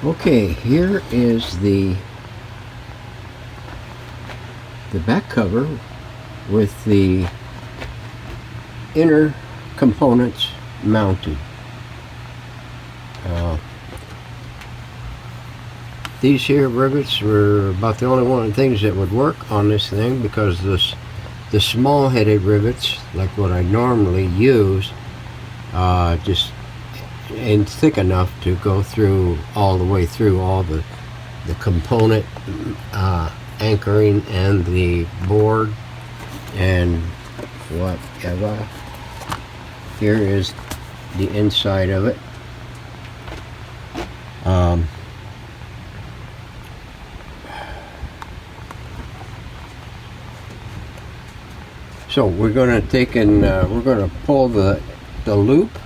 Okay, here is the back cover with the inner components mounted. These here rivets were about the only one of the things that would work on this thing, because the small headed rivets, like what I normally use, just ain't thick enough to go through all the way through all the component anchoring and the board and whatever. Here is the inside of it. So we're going to take and we're going to pull the loop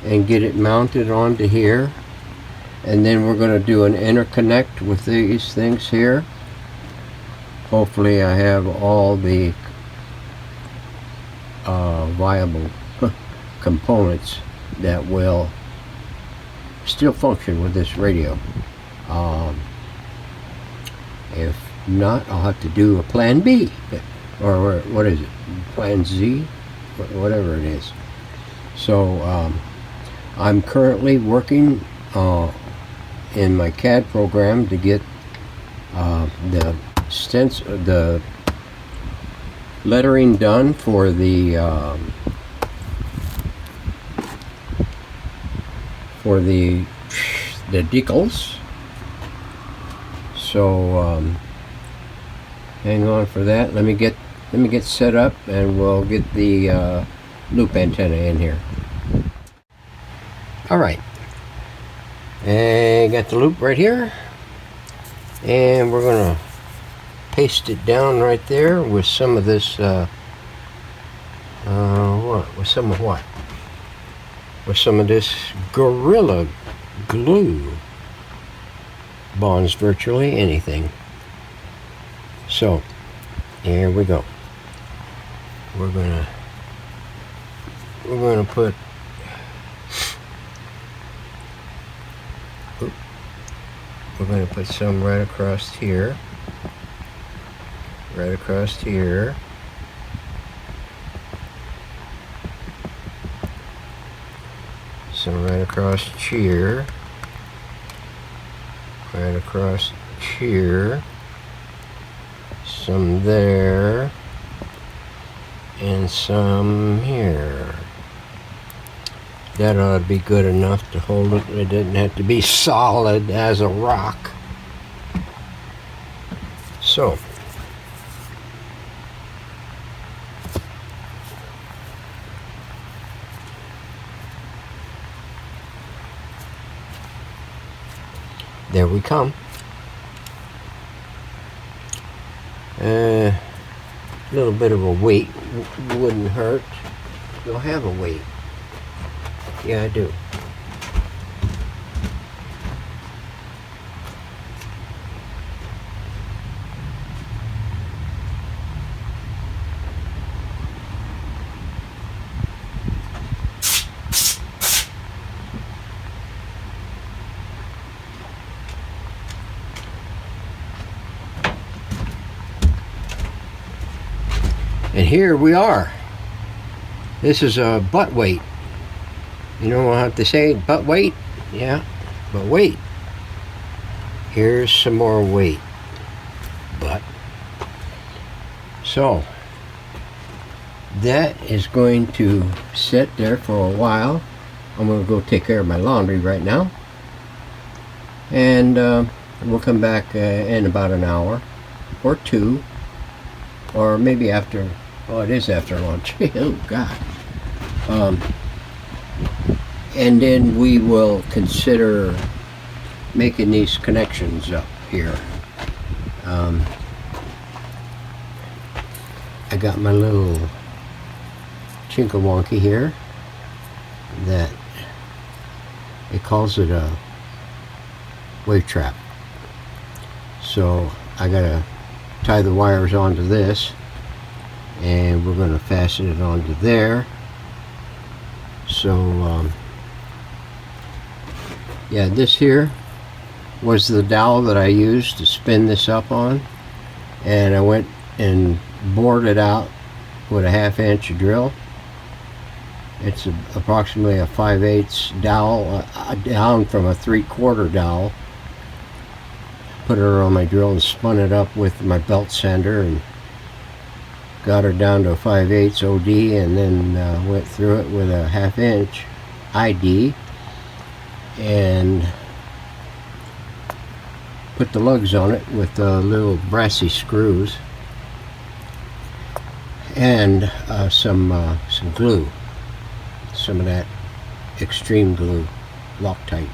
and get it mounted onto here, and then we're going to do an interconnect with these things here. Hopefully I have all the viable components that will still function with this radio. If not, I'll have to do a plan B, or what is it, plan Z, whatever it is. So I'm currently working in my CAD program to get the lettering done for the decals. So hang on for that. Let me get set up, and we'll get the loop antenna in here. Alright, and got the loop right here, and we're gonna paste it down right there with some of this with some of this Gorilla Glue. Bonds virtually anything. So here we go. We're gonna put some right across here, some right across here, some there, and some here. That ought to be good enough to hold it. It didn't have to be solid as a rock. So there we come. A little bit of a weight wouldn't hurt. You'll have a weight. Yeah, I do. And here we are. This is a butt weight. You know what I have to say? Butt weight? Yeah, but wait. Here's some more weight. Butt. So, that is going to sit there for a while. I'm going to go take care of my laundry right now. And we'll come back in about an hour or two. Or maybe after, oh, it is after lunch. Oh, God. And then we will consider making these connections up here. I got my little Chinkawonky here that it calls it a wave trap. So I gotta tie the wires onto this, and we're going to fasten it onto there. So yeah, this here was the dowel that I used to spin this up on, and I went and bored it out with a 1/2-inch drill. It's approximately a 5/8 dowel, down from a 3/4 dowel. Put her on my drill and spun it up with my belt sander and got her down to a 5/8 OD, and then went through it with a 1/2-inch ID and put the lugs on it with little brassy screws and some glue, some of that extreme glue, Loctite.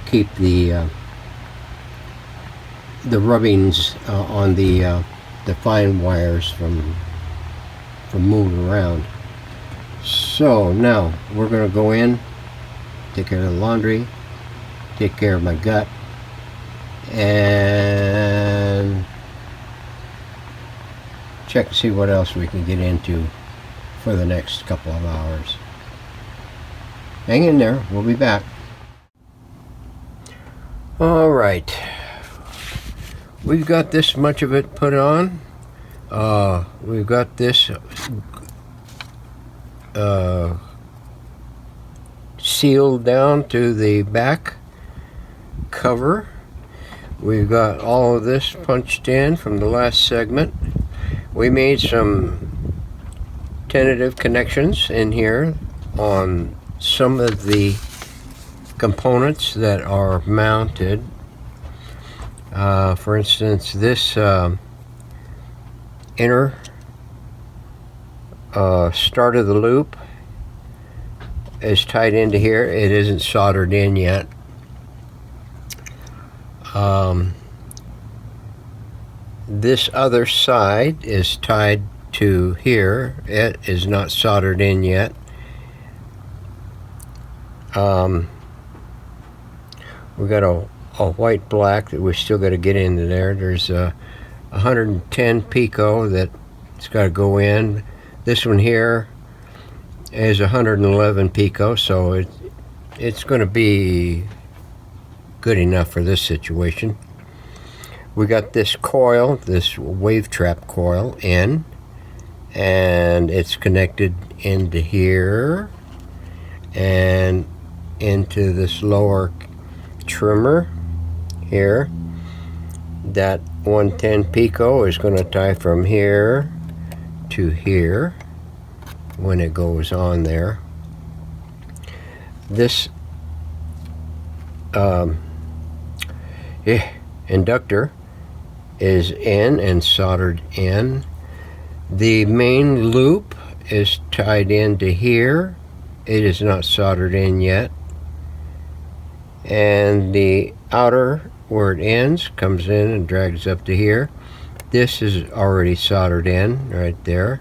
Keep the rubbings on the fine wires from moving around. So now we're going to go in, take care of the laundry, take care of my gut, and check to see what else we can get into for the next couple of hours. Hang in there, we'll be back. All right, we've got this much of it put on. We've got this sealed down to the back cover. We've got all of this punched in from the last segment. We made some tentative connections in here on some of the components that are mounted. For instance, this inner start of the loop is tied into here. It isn't soldered in yet. This other side is tied to here. It is not soldered in yet. We got a white black that we still got to get into there. There's a 110 pico that's got to go in. This one here is 111 pico, so it's going to be good enough for this situation. We got this coil, this wave trap coil in, and it's connected into here and into this lower trimmer here. That 110 pico is going to tie from here to here when it goes on there. This inductor is in and soldered in. The main loop is tied into here. It is not soldered in yet. And the outer, where it ends, comes in and drags up to here. This is already soldered in right there.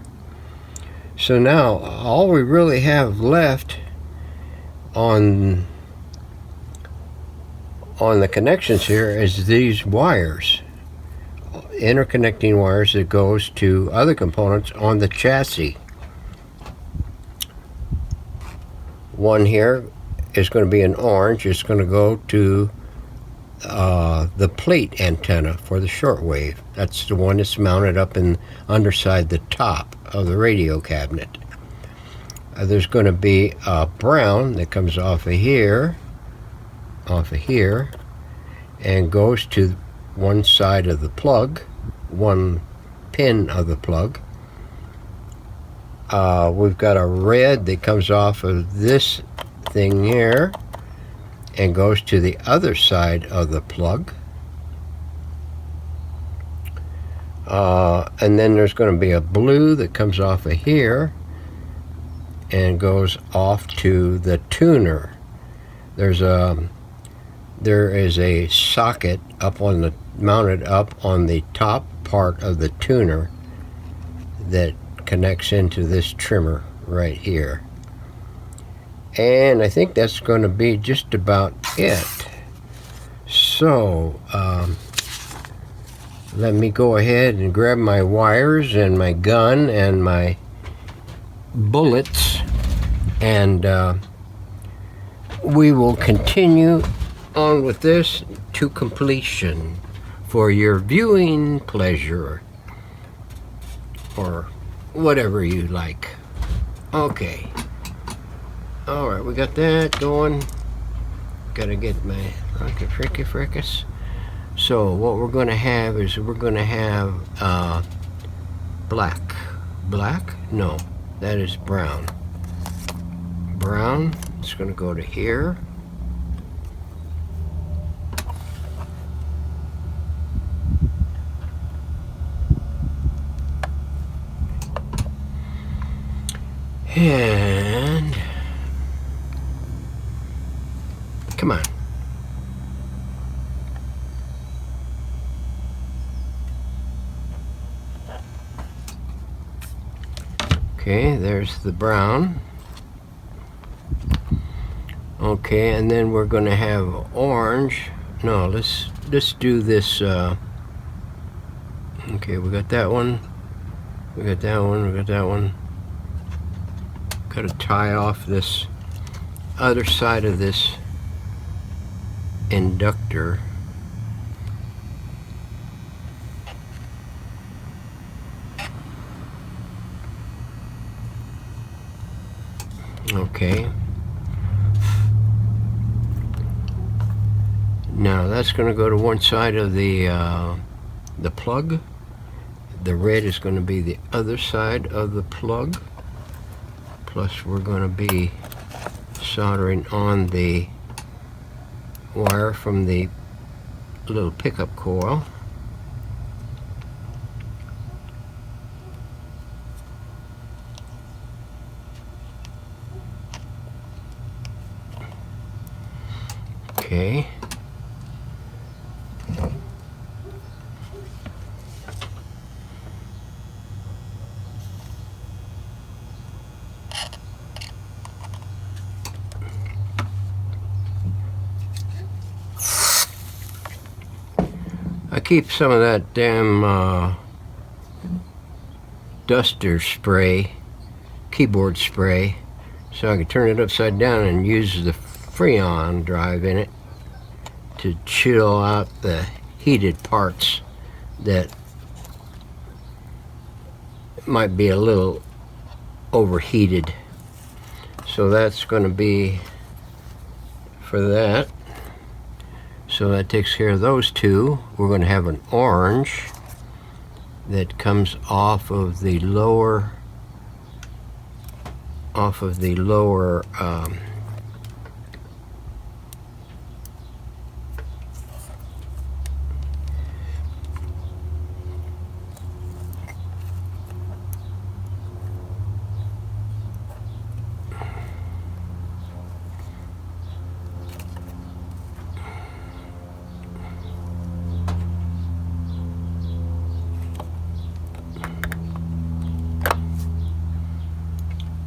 So now all we really have left on the connections here is these wires, interconnecting wires that goes to other components on the chassis. One here is going to be an orange. It's going to go to the plate antenna for the shortwave. That's the one that's mounted up in underside the top of the radio cabinet. There's going to be a brown that comes off of here, and goes to one side of the plug, one pin of the plug. We've got a red that comes off of this thing here and goes to the other side of the plug. And then there's going to be a blue that comes off of here and goes off to the tuner. There is a socket mounted up on the top part of the tuner that connects into this trimmer right here. And I think that's going to be just about it. So let me go ahead and grab my wires and my gun and my bullets, and we will continue on with this to completion for your viewing pleasure, or whatever you like. Okay. Alright, we got that going. Gotta get my frickus. So what we're going to have is we're going to have black. Black? No, that is brown. Brown. It's going to go to here. And come on. Okay, there's the brown. Okay, and then we're going to have orange. No, let's do this. Okay, we got that one. We got that one. We got that one. Got to tie off this other side of this inductor. Okay. Now that's going to go to one side of the plug. The red is going to be the other side of the plug. Plus we're going to be soldering on the wire from the little pickup coil. Okay. I keep some of that damn duster spray, keyboard spray, so I can turn it upside down and use the Freon drive in it to chill out the heated parts that might be a little overheated. So that's going to be for that. So that takes care of those two. We're going to have an orange that comes off of the lower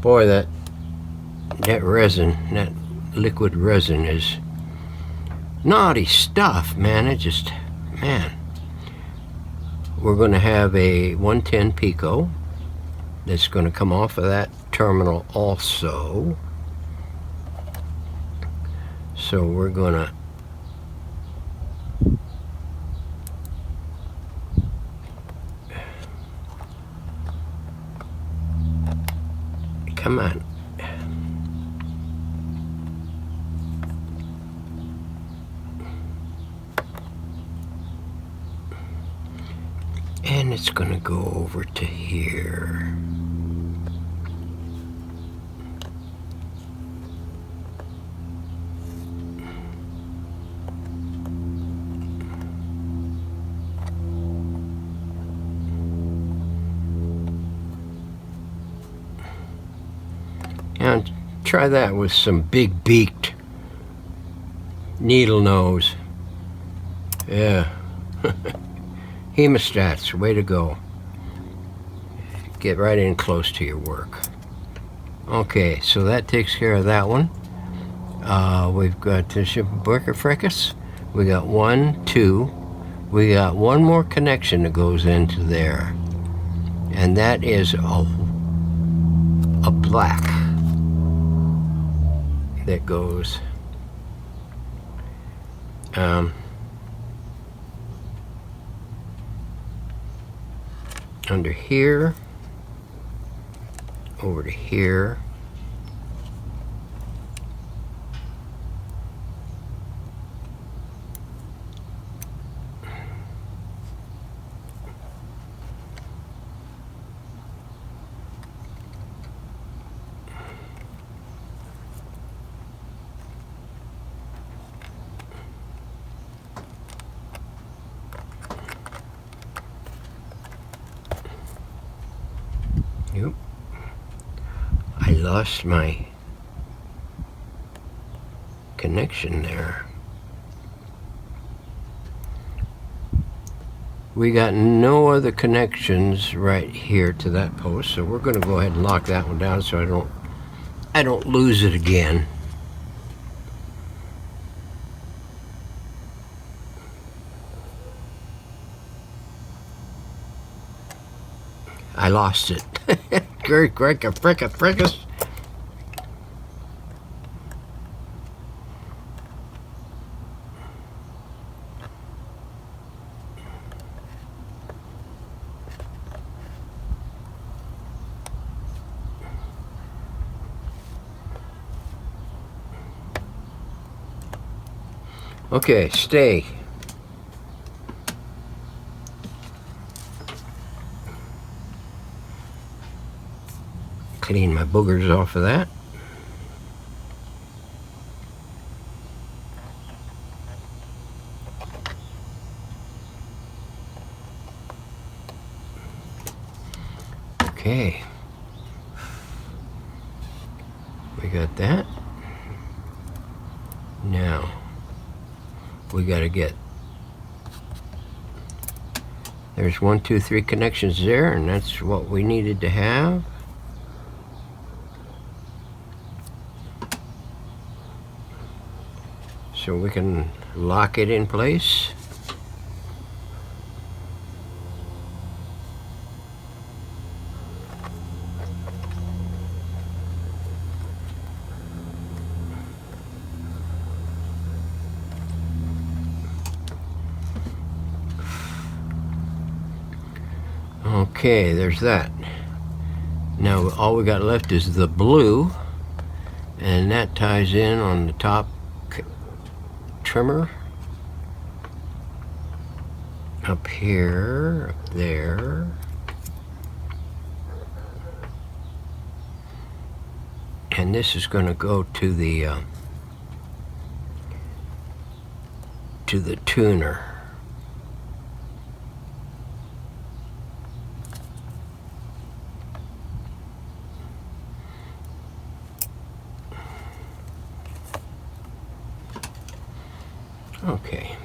boy, that resin, that liquid resin is naughty stuff, man. It just, man. We're going to have a 110 pico that's going to come off of that terminal also. So we're going to come on. And it's going to go over to here. Now try that with some big beaked needle nose. Yeah. Hemostats, way to go. Get right in close to your work. Okay, so that takes care of that one. We've got the worker frickus. We got 1, 2. We got one more connection that goes into there. And that is a black that goes under here, over to here. Yep. I lost my connection there. We got no other connections right here to that post, so we're going to go ahead and lock that one down so I don't lose it again. I lost it. Frickus. Okay, stay. Clean my boogers off of that. Okay. We got that. Now, we got to get, there's 1, 2, 3 connections there, and that's what we needed to have. So we can lock it in place. Okay, there's that. Now all we got left is the blue, and that ties in on the top trimmer. Up here, up there. And this is going to go to the tuner. Okay.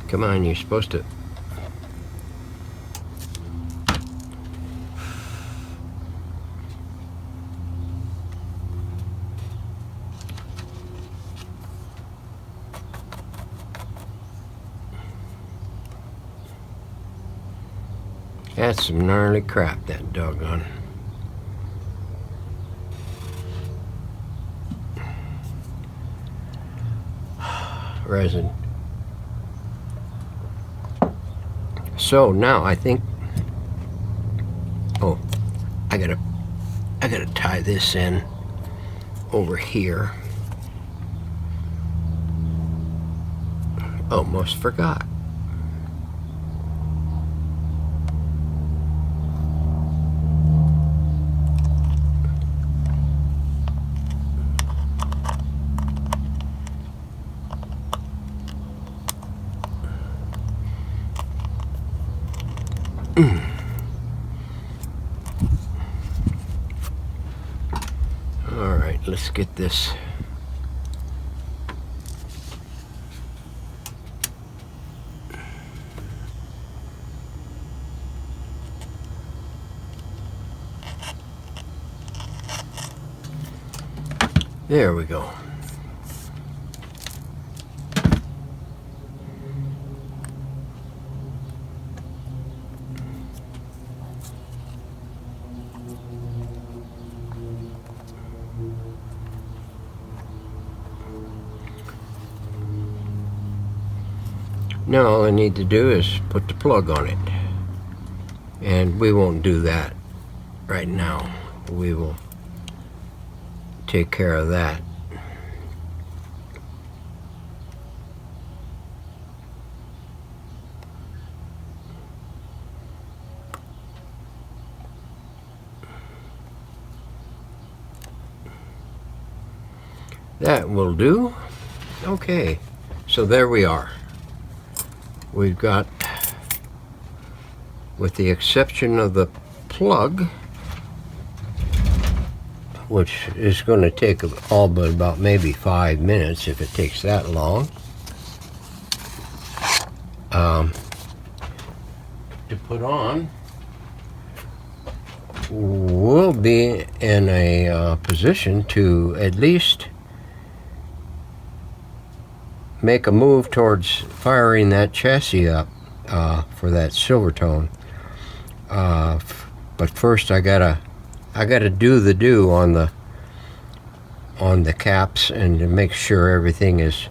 Come on, you're supposed to. That's some gnarly crap, that doggone. Resin. So now I think, oh, I gotta tie this in over here. Almost forgot. All right, let's get this. There we go. Now all I need to do is put the plug on it, and we won't do that right now. We will take care of that. That will do. Okay, so there we are. We've got, with the exception of the plug, which is going to take all but about maybe 5 minutes if it takes that long, to put on, we'll be in a position to at least make a move towards firing that chassis up for that Silvertone. But first I gotta do on the caps and to make sure everything is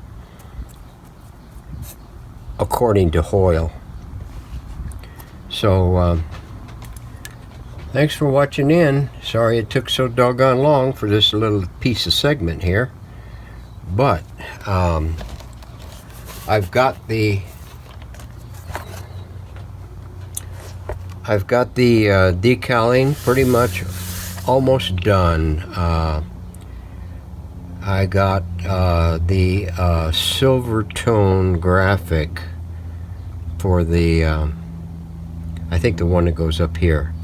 according to Hoyle. So thanks for watching in. Sorry it took so doggone long for this little piece of segment here, but I've got the decaling pretty much almost done. I got the Silvertone graphic for the I think the one that goes up here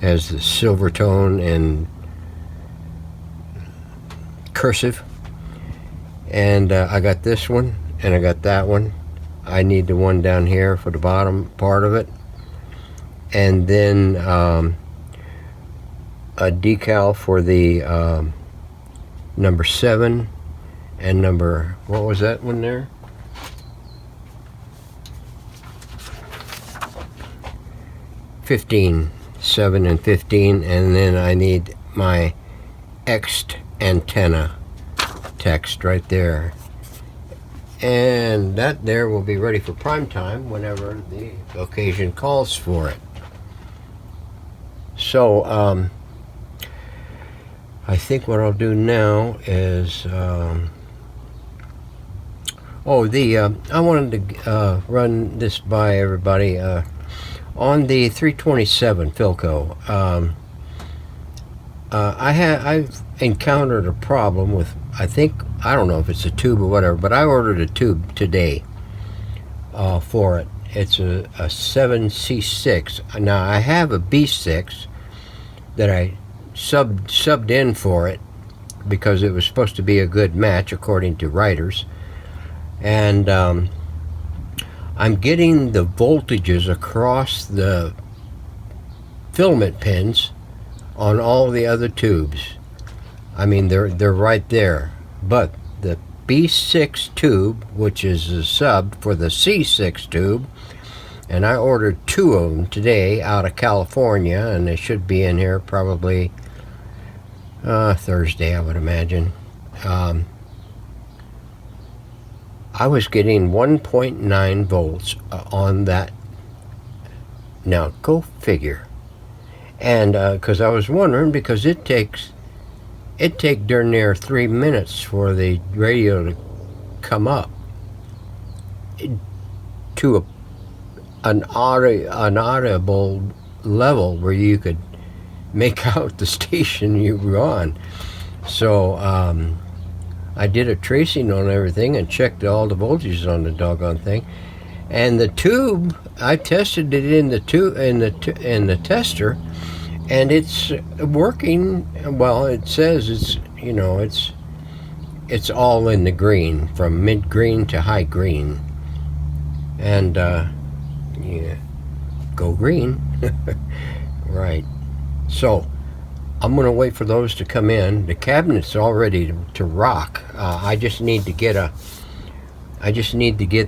has the Silvertone and cursive, and I got this one. And I got that one. I need the one down here for the bottom part of it. And then a decal for the number 7 and number, what was that one there? 15, 7 and 15. And then I need my X antenna text right there. And that there will be ready for prime time whenever the occasion calls for it. So I think what I'll do now is I wanted to run this by everybody on the 327 Philco. I've encountered a problem with, I don't know if it's a tube or whatever, but I ordered a tube today for it. It's a 7C6. Now I have a B6 that I subbed in for it because it was supposed to be a good match according to writers, and I'm getting the voltages across the filament pins on all the other tubes. I mean, they're right there. But the B6 tube, which is a sub for the C6 tube, and I ordered 2 of them today out of California, and they should be in here probably Thursday, I would imagine. I was getting 1.9 volts on that. Now, go figure. And because I was wondering, because it take darn near 3 minutes for the radio to come up to an audible level where you could make out the station you were on. So I did a tracing on everything and checked all the voltages on the doggone thing. And the tube, I tested it in the tester, and it's working. Well, it says it's all in the green, from mid green to high green, and yeah, go green. Right. So I'm gonna wait for those to come in. The cabinet's all ready to rock. I just need to get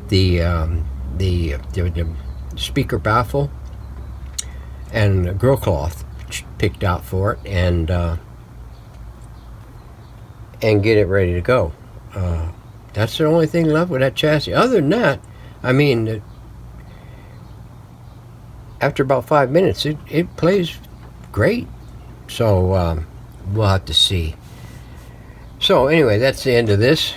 the speaker baffle and a grill cloth picked out for it, and get it ready to go. That's the only thing left with that chassis. Other than that, I mean, after about 5 minutes, it plays great. So we'll have to see. So anyway, that's the end of this.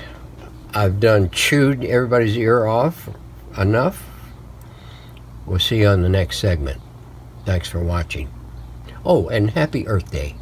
I've done chewed everybody's ear off enough. We'll see you on the next segment. Thanks for watching. Oh, and happy Earth Day.